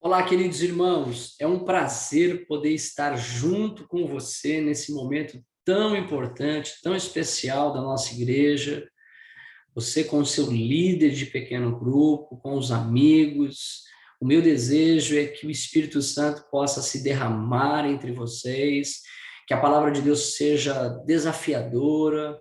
Olá, queridos irmãos, é um prazer poder estar junto com você nesse momento tão importante, tão especial da nossa igreja. Você com o seu líder de pequeno grupo, com os amigos. O meu desejo é que o Espírito Santo possa se derramar entre vocês, que a palavra de Deus seja desafiadora,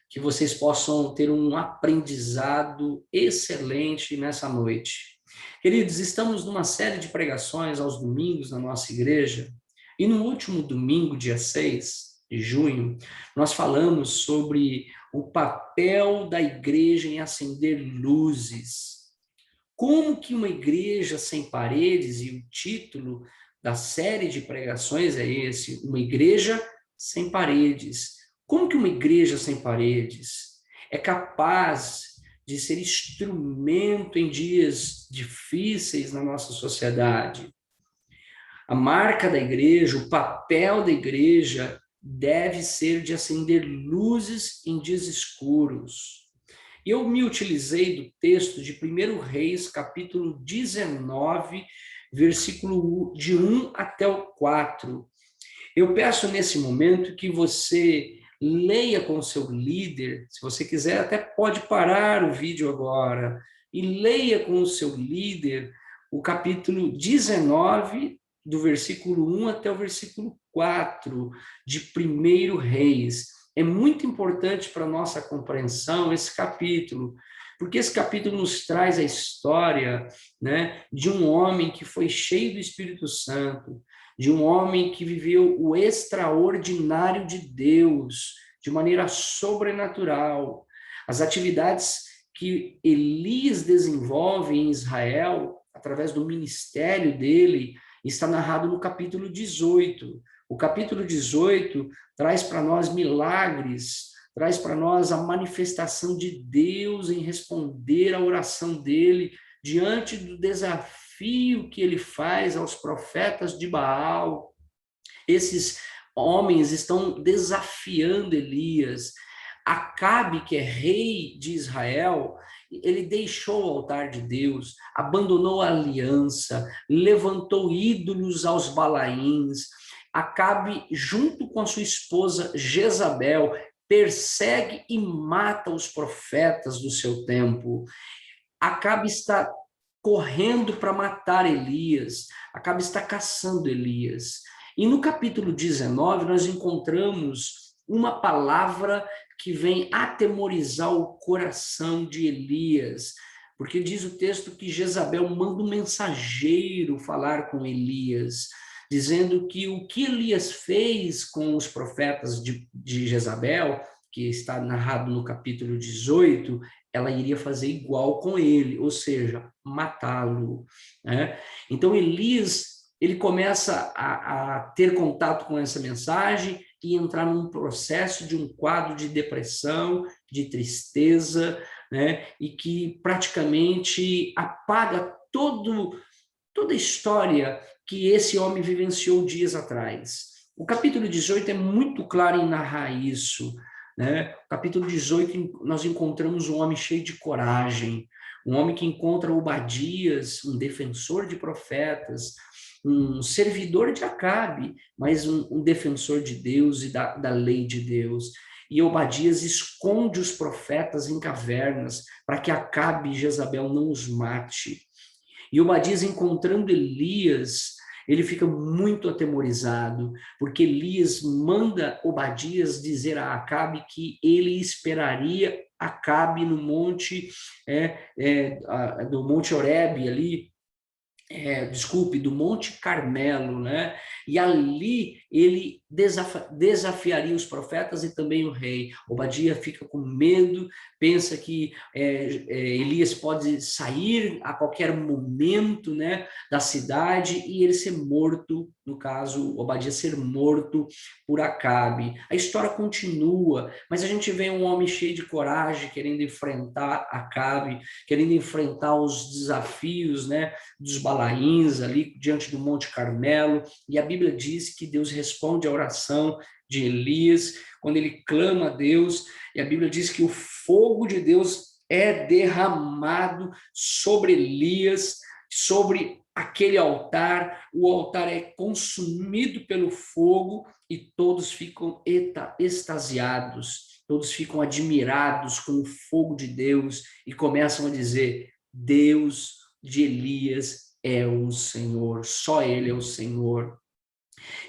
que vocês possam ter um aprendizado excelente nessa noite. Queridos, estamos numa série de pregações aos domingos na nossa igreja, e no último domingo, dia 6 de junho, nós falamos sobre o papel da igreja em acender luzes. Como que uma igreja sem paredes, e o título da série de pregações é esse, uma igreja sem paredes. Como que uma igreja sem paredes é capaz de ser instrumento em dias difíceis na nossa sociedade? A marca da igreja, o papel da igreja deve ser de acender luzes em dias escuros. E eu me utilizei do texto de 1 Reis, capítulo 19, versículo de 1 até o 4. Eu peço nesse momento que você leia com o seu líder, se você quiser, até pode parar o vídeo agora, e leia com o seu líder o capítulo 19, do versículo 1 até o versículo 4 de 1 Reis. É muito importante para a nossa compreensão esse capítulo, porque esse capítulo nos traz a história, né, de um homem que foi cheio do Espírito Santo, de um homem que viveu o extraordinário de Deus, de maneira sobrenatural. As atividades que Elias desenvolve em Israel, através do ministério dele, está narrado no capítulo 18. O capítulo 18 traz para nós milagres, traz para nós a manifestação de Deus em responder à oração dele diante do desafio que ele faz aos profetas de Baal. Esses homens estão desafiando Elias. Acabe, que é rei de Israel, ele deixou o altar de Deus, abandonou a aliança, levantou ídolos aos Balaíns. Acabe, junto com a sua esposa Jezabel, persegue e mata os profetas do seu tempo. Acabe está correndo para matar Elias, Acabe está caçando Elias. E no capítulo 19, nós encontramos uma palavra que vem atemorizar o coração de Elias, porque diz o texto que Jezabel manda um mensageiro falar com Elias, dizendo que o que Elias fez com os profetas de Jezabel, que está narrado no capítulo 18, ela iria fazer igual com ele, ou seja, matá-lo, né? Então Elias, ele começa a ter contato com essa mensagem e entrar num processo de um quadro de depressão, de tristeza, né? E que praticamente apaga toda a história que esse homem vivenciou dias atrás. O capítulo 18 é muito claro em narrar isso, né? No capítulo 18, nós encontramos um homem cheio de coragem, um homem que encontra Obadias, um defensor de profetas, um servidor de Acabe, mas um defensor de Deus e da lei de Deus. E Obadias esconde os profetas em cavernas para que Acabe e Jezabel não os mate. E Obadias, encontrando Elias, ele fica muito atemorizado, porque Elias manda Obadias dizer a Acabe que ele esperaria Acabe no monte, do Monte Horebe ali, desculpe, do Monte Carmelo, né? E ali ele desafiaria os profetas e também o rei. Obadia fica com medo, pensa que Elias pode sair a qualquer momento, né, da cidade e ele ser morto, no caso, Obadia ser morto por Acabe. A história continua, mas a gente vê um homem cheio de coragem, querendo enfrentar Acabe, querendo enfrentar os desafios, né, dos Balaíns ali diante do Monte Carmelo, e a Bíblia diz que Deus responde à oração de Elias, quando ele clama a Deus, e a Bíblia diz que o fogo de Deus é derramado sobre Elias, sobre aquele altar, o altar é consumido pelo fogo e todos ficam extasiados, todos ficam admirados com o fogo de Deus e começam a dizer: Deus de Elias é o Senhor, só Ele é o Senhor.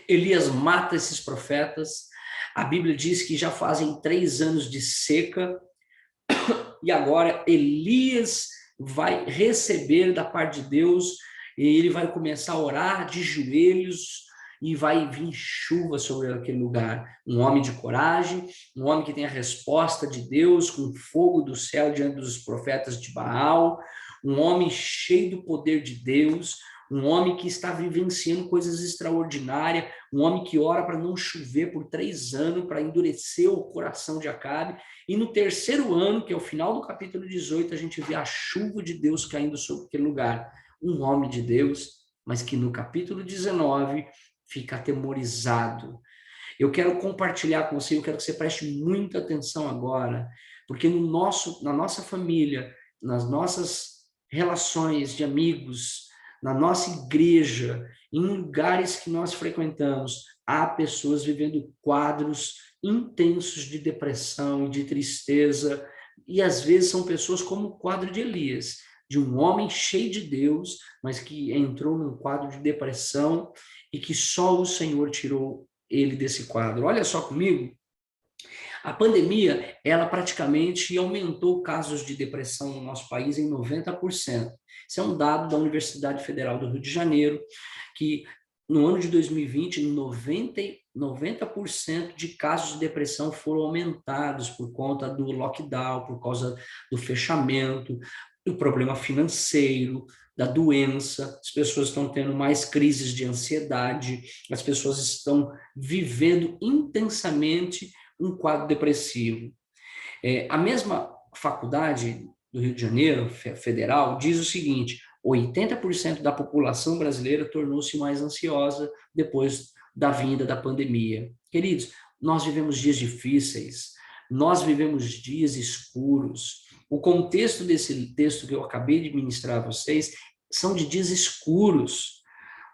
Elias mata esses profetas, a Bíblia diz que já fazem 3 anos de seca, e agora Elias vai receber da parte de Deus, e ele vai começar a orar de joelhos, e vai vir chuva sobre aquele lugar. Um homem de coragem, um homem que tem a resposta de Deus, com fogo do céu diante dos profetas de Baal, um homem cheio do poder de Deus, um homem que está vivenciando coisas extraordinárias, um homem que ora para não chover por 3 anos, para endurecer o coração de Acabe, e no 3º ano, que é o final do capítulo 18, a gente vê a chuva de Deus caindo sobre aquele lugar. Um homem de Deus, mas que no capítulo 19 fica atemorizado. Eu quero compartilhar com você, eu quero que você preste muita atenção agora, porque na nossa família, nas nossas relações de amigos, na nossa igreja, em lugares que nós frequentamos, há pessoas vivendo quadros intensos de depressão, de tristeza, e às vezes são pessoas como o quadro de Elias, de um homem cheio de Deus, mas que entrou num quadro de depressão e que só o Senhor tirou ele desse quadro. Olha só comigo, a pandemia, ela praticamente aumentou casos de depressão no nosso país em 90%. Isso é um dado da Universidade Federal do Rio de Janeiro, que no ano de 2020, 90% de casos de depressão foram aumentados por conta do lockdown, por causa do fechamento, do problema financeiro, da doença. As pessoas estão tendo mais crises de ansiedade, as pessoas estão vivendo intensamente um quadro depressivo. A mesma faculdade do Rio de Janeiro, federal, diz o seguinte: 80% da população brasileira tornou-se mais ansiosa depois da vinda da pandemia. Queridos, nós vivemos dias difíceis, nós vivemos dias escuros. O contexto desse texto que eu acabei de ministrar a vocês são de dias escuros,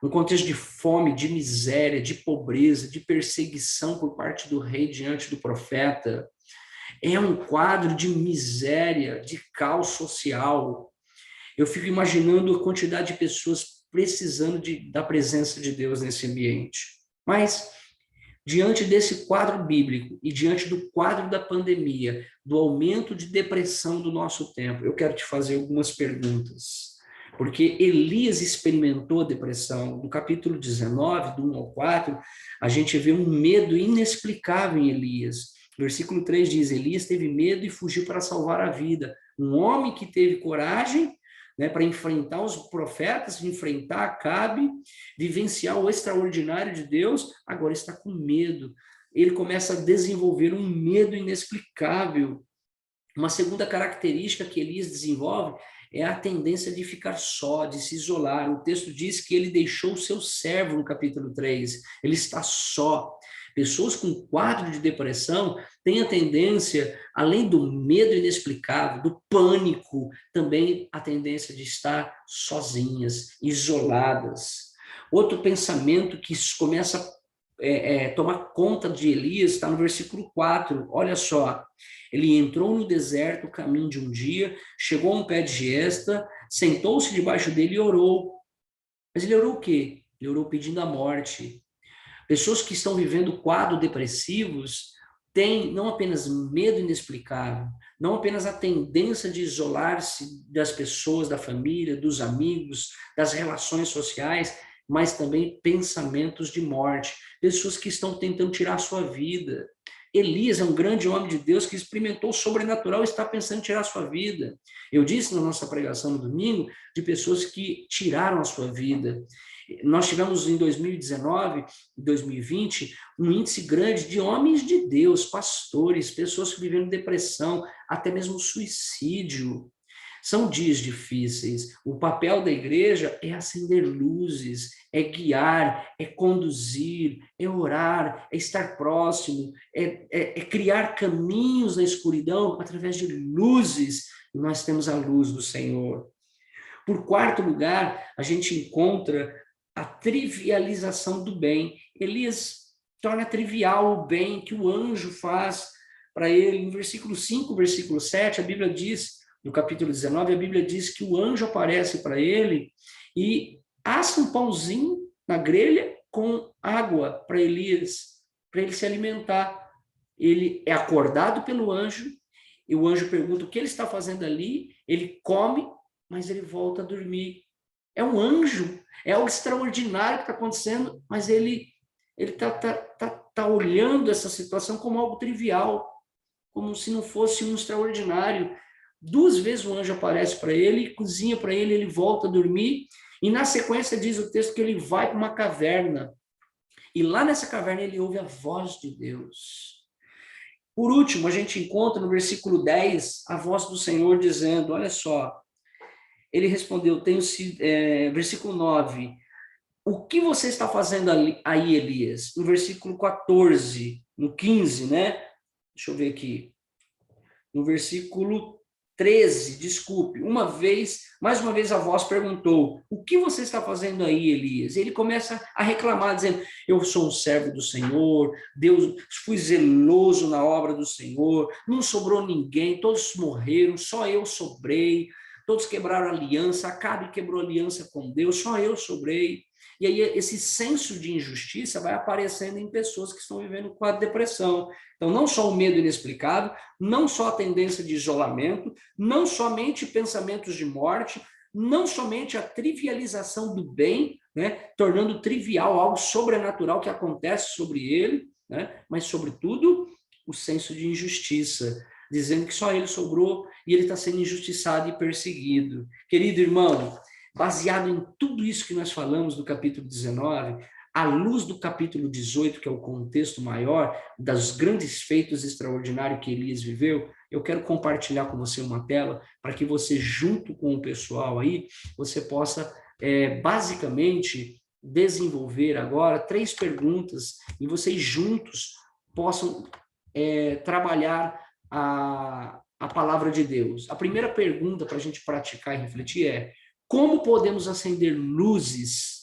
um contexto de fome, de miséria, de pobreza, de perseguição por parte do rei diante do profeta. É um quadro de miséria, de caos social. Eu fico imaginando a quantidade de pessoas precisando da presença de Deus nesse ambiente. Mas, diante desse quadro bíblico e diante do quadro da pandemia, do aumento de depressão do nosso tempo, eu quero te fazer algumas perguntas. Porque Elias experimentou depressão. No capítulo 19, do 1 ao 4, a gente vê um medo inexplicável em Elias. Versículo 3 diz: Elias teve medo e fugiu para salvar a vida. Um homem que teve coragem, né, para enfrentar os profetas, enfrentar Acabe, vivenciar o extraordinário de Deus, agora está com medo. Ele começa a desenvolver um medo inexplicável. Uma segunda característica que Elias desenvolve é a tendência de ficar só, de se isolar. O texto diz que ele deixou o seu servo no capítulo 3. Ele está só. Pessoas com quadro de depressão têm a tendência, além do medo inexplicável, do pânico, também a tendência de estar sozinhas, isoladas. Outro pensamento que começa a tomar conta de Elias está no versículo 4. Olha só. Ele entrou no deserto, o caminho de um dia, chegou a um pé de giesta, sentou-se debaixo dele e orou. Mas ele orou o quê? Ele orou pedindo a morte. Pessoas que estão vivendo quadros depressivos têm não apenas medo inexplicável, não apenas a tendência de isolar-se das pessoas, da família, dos amigos, das relações sociais, mas também pensamentos de morte. Pessoas que estão tentando tirar a sua vida. Elias é um grande homem de Deus que experimentou o sobrenatural e está pensando em tirar a sua vida. Eu disse na nossa pregação no domingo de pessoas que tiraram a sua vida. Nós tivemos em 2019 e 2020 um índice grande de homens de Deus, pastores, pessoas que viveram depressão, até mesmo suicídio. São dias difíceis. O papel da igreja é acender luzes, é guiar, é conduzir, é orar, é estar próximo, é criar caminhos na escuridão através de luzes. E nós temos a luz do Senhor. Por quarto lugar, a gente encontra a trivialização do bem. Elias torna trivial o bem que o anjo faz para ele. No versículo 5, versículo 7, a Bíblia diz, no capítulo 19, a Bíblia diz que o anjo aparece para ele e assa um pãozinho na grelha com água para Elias, para ele se alimentar. Ele é acordado pelo anjo, e o anjo pergunta o que ele está fazendo ali, ele come, mas ele volta a dormir. É um anjo, é algo extraordinário que está acontecendo, mas ele está olhando essa situação como algo trivial, como se não fosse um extraordinário. 2 vezes o anjo aparece para ele, cozinha para ele, ele volta a dormir, e na sequência diz o texto que ele vai para uma caverna, e lá nessa caverna ele ouve a voz de Deus. Por último, a gente encontra no versículo 10 a voz do Senhor dizendo, olha só, ele respondeu, versículo 9, o que você está fazendo aí, Elias? No versículo 14, no 15, né? Deixa eu ver aqui. No versículo 13, desculpe, mais uma vez a voz perguntou, o que você está fazendo aí, Elias? Ele começa a reclamar, dizendo, eu sou um servo do Senhor, Deus, fui zeloso na obra do Senhor, não sobrou ninguém, todos morreram, só eu sobrei, todos quebraram aliança, Acabe quebrou aliança com Deus, só eu sobrei. E aí esse senso de injustiça vai aparecendo em pessoas que estão vivendo com a depressão. Então, não só o medo inexplicável, não só a tendência de isolamento, não somente pensamentos de morte, não somente a trivialização do bem, né, tornando trivial algo sobrenatural que acontece sobre ele, né, mas, sobretudo, o senso de injustiça, dizendo que só ele sobrou e ele está sendo injustiçado e perseguido. Querido irmão, baseado em tudo isso que nós falamos no capítulo 19, à luz do capítulo 18, que é o contexto maior, dos grandes feitos extraordinários que Elias viveu, eu quero compartilhar com você uma tela para que você, junto com o pessoal aí, você possa, basicamente, desenvolver agora 3 perguntas e vocês juntos possam trabalhar a palavra de Deus. A primeira pergunta para a gente praticar e refletir é: como podemos acender luzes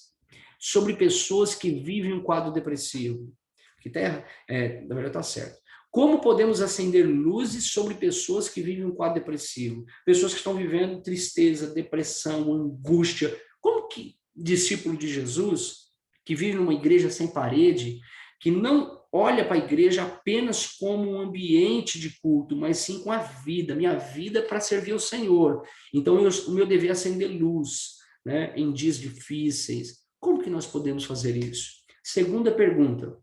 sobre pessoas que vivem um quadro depressivo? Que na verdade está certo. Como podemos acender luzes sobre pessoas que vivem um quadro depressivo? Pessoas que estão vivendo tristeza, depressão, angústia. Como que discípulo de Jesus, que vive numa igreja sem parede, que não olha para a igreja apenas como um ambiente de culto, mas sim com a vida, minha vida para servir ao Senhor. Então, o meu dever é acender luz, né, em dias difíceis. Como que nós podemos fazer isso? Segunda pergunta,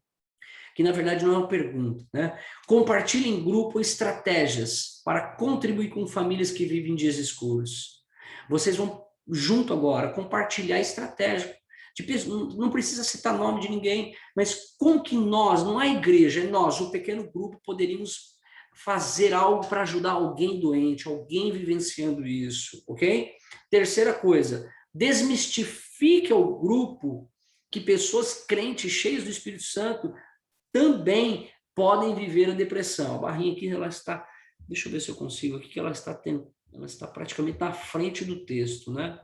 que na verdade não é uma pergunta, né? Compartilhe em grupo estratégias para contribuir com famílias que vivem dias escuros. Vocês vão, junto agora, compartilhar estratégias. Não precisa citar nome de ninguém, mas como que nós, não é a igreja, é nós, um pequeno grupo, poderíamos fazer algo para ajudar alguém doente, alguém vivenciando isso, ok? Terceira coisa, desmistifique ao grupo que pessoas crentes, cheias do Espírito Santo, também podem viver a depressão. A barrinha aqui, ela está, deixa eu ver se eu consigo aqui, que ela está praticamente na frente do texto, né?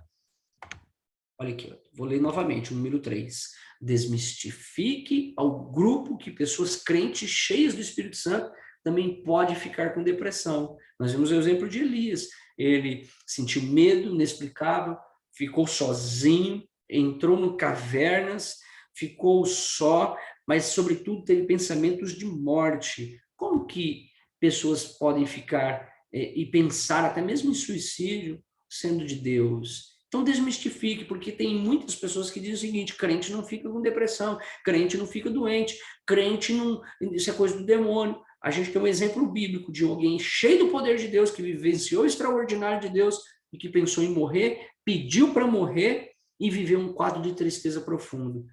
Olha aqui, vou ler novamente, o número 3. Desmistifique ao grupo que pessoas crentes, cheias do Espírito Santo, também pode ficar com depressão. Nós vimos o exemplo de Elias. Ele sentiu medo inexplicável, ficou sozinho, entrou em cavernas, ficou só, mas, sobretudo, teve pensamentos de morte. Como que pessoas podem ficar e pensar até mesmo em suicídio, sendo de Deus? Então, desmistifique, porque tem muitas pessoas que dizem o seguinte: crente não fica com depressão, crente não fica doente, crente não... Isso é coisa do demônio. A gente tem um exemplo bíblico de alguém cheio do poder de Deus, que vivenciou o extraordinário de Deus e que pensou em morrer, pediu para morrer e viveu um quadro de tristeza profundo.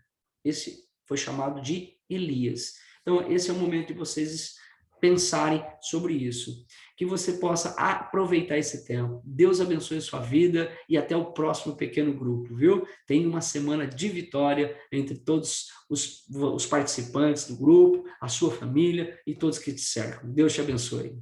Esse foi chamado de Elias. Então, esse é o momento de vocês pensarem sobre isso. Que você possa aproveitar esse tempo. Deus abençoe a sua vida e até o próximo pequeno grupo, viu? Tenha uma semana de vitória entre todos os participantes do grupo, a sua família e todos que te cercam. Deus te abençoe.